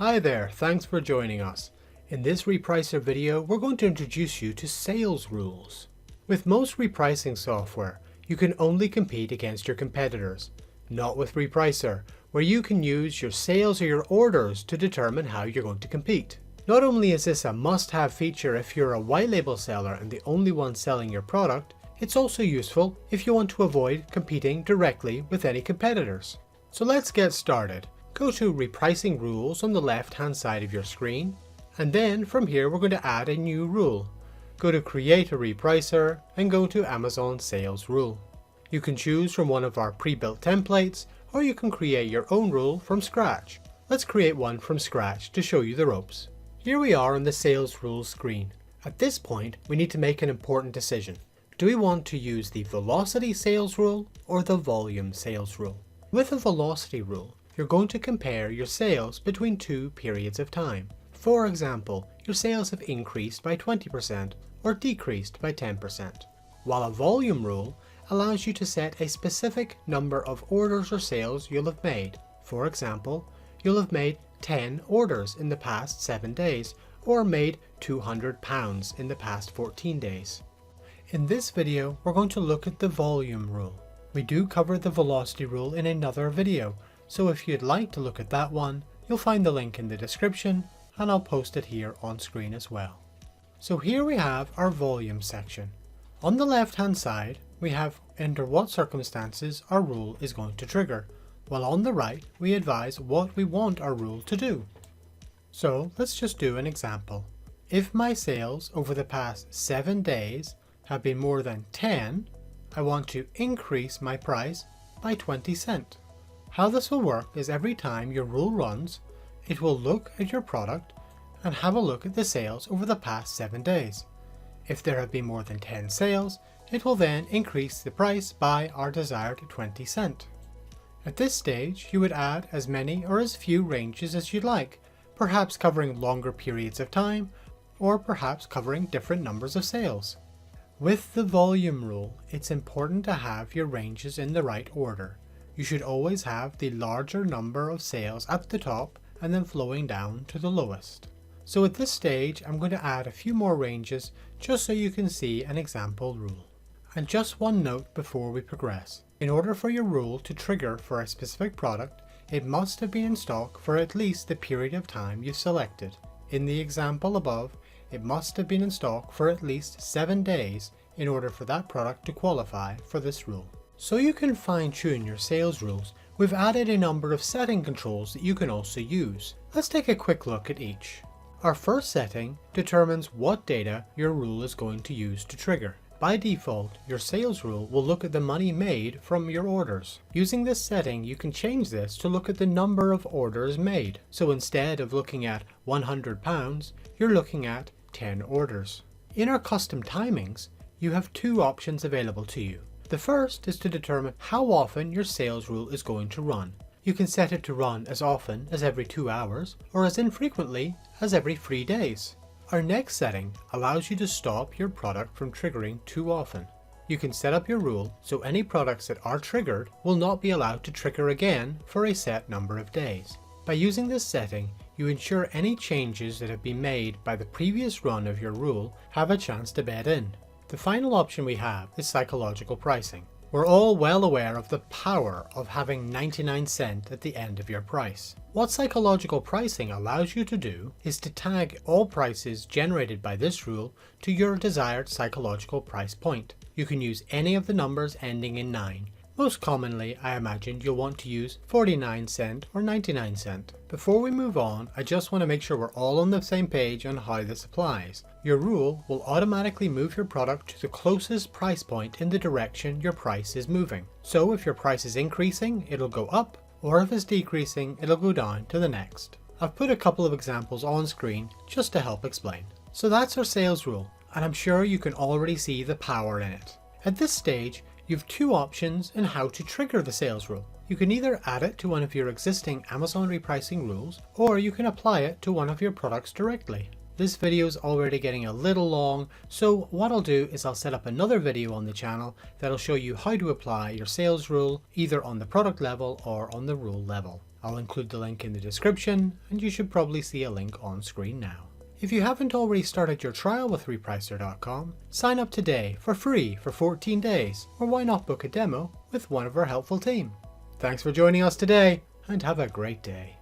Hi there, thanks for joining us. In this Repricer video, we're going to introduce you to sales rules. With most repricing software, you can only compete against your competitors. Not with Repricer, where you can use your sales or your orders to determine how you're going to compete. Not only is this a must-have feature if you're a white label seller and the only one selling your product, it's also useful if you want to avoid competing directly with any competitors. So let's get started. Go to Repricing Rules on the left-hand side of your screen, and then from here we're going to add a new rule. Go to Create a Repricer and go to Amazon Sales Rule. You can choose from one of our pre-built templates, or you can create your own rule from scratch. Let's create one from scratch to show you the ropes. Here we are on the Sales Rules screen. At this point, we need to make an important decision. Do we want to use the Velocity Sales Rule or the Volume Sales Rule? With a Velocity Rule, you're going to compare your sales between two periods of time. For example, your sales have increased by 20% or decreased by 10%. While a volume rule allows you to set a specific number of orders or sales you'll have made. For example, you'll have made 10 orders in the past 7 days or made £200 in the past 14 days. In this video, we're going to look at the volume rule. We do cover the velocity rule in another video, so if you'd like to look at that one, you'll find the link in the description and I'll post it here on screen as well. So here we have our volume section. On the left hand side, we have under what circumstances our rule is going to trigger, while on the right we advise what we want our rule to do. So let's just do an example. If my sales over the past 7 days have been more than 10, I want to increase my price by 20 cents. How this will work is every time your rule runs, it will look at your product and have a look at the sales over the past 7 days. If there have been more than 10 sales, it will then increase the price by our desired 20 cents. At this stage, you would add as many or as few ranges as you'd like, perhaps covering longer periods of time, or perhaps covering different numbers of sales. With the volume rule, it's important to have your ranges in the right order. You should always have the larger number of sales at the top and then flowing down to the lowest. So at this stage, I'm going to add a few more ranges just so you can see an example rule. And just one note before we progress. In order for your rule to trigger for a specific product, it must have been in stock for at least the period of time you selected. In the example above, it must have been in stock for at least 7 days in order for that product to qualify for this rule. So you can fine-tune your sales rules, we've added a number of setting controls that you can also use. Let's take a quick look at each. Our first setting determines what data your rule is going to use to trigger. By default, your sales rule will look at the money made from your orders. Using this setting, you can change this to look at the number of orders made. So instead of looking at £100, you're looking at 10 orders. In our custom timings, you have two options available to you. The first is to determine how often your sales rule is going to run. You can set it to run as often as every 2 hours or as infrequently as every 3 days. Our next setting allows you to stop your product from triggering too often. You can set up your rule so any products that are triggered will not be allowed to trigger again for a set number of days. By using this setting, you ensure any changes that have been made by the previous run of your rule have a chance to bed in. The final option we have is psychological pricing. We're all well aware of the power of having 99 cents at the end of your price. What psychological pricing allows you to do is to tag all prices generated by this rule to your desired psychological price point. You can use any of the numbers ending in 9. Most commonly, I imagine you'll want to use 49 cents or 99 cents. Before we move on, I just want to make sure we're all on the same page on how this applies. Your rule will automatically move your product to the closest price point in the direction your price is moving. So if your price is increasing, it'll go up, or if it's decreasing, it'll go down to the next. I've put a couple of examples on screen just to help explain. So that's our sales rule, and I'm sure you can already see the power in it. At this stage, you have two options in how to trigger the sales rule. You can either add it to one of your existing Amazon repricing rules, or you can apply it to one of your products directly. This video is already getting a little long, so what I'll do is I'll set up another video on the channel that'll show you how to apply your sales rule either on the product level or on the rule level. I'll include the link in the description, and you should probably see a link on screen now. If you haven't already started your trial with Repricer.com, sign up today for free for 14 days, or why not book a demo with one of our helpful team. Thanks for joining us today, and have a great day.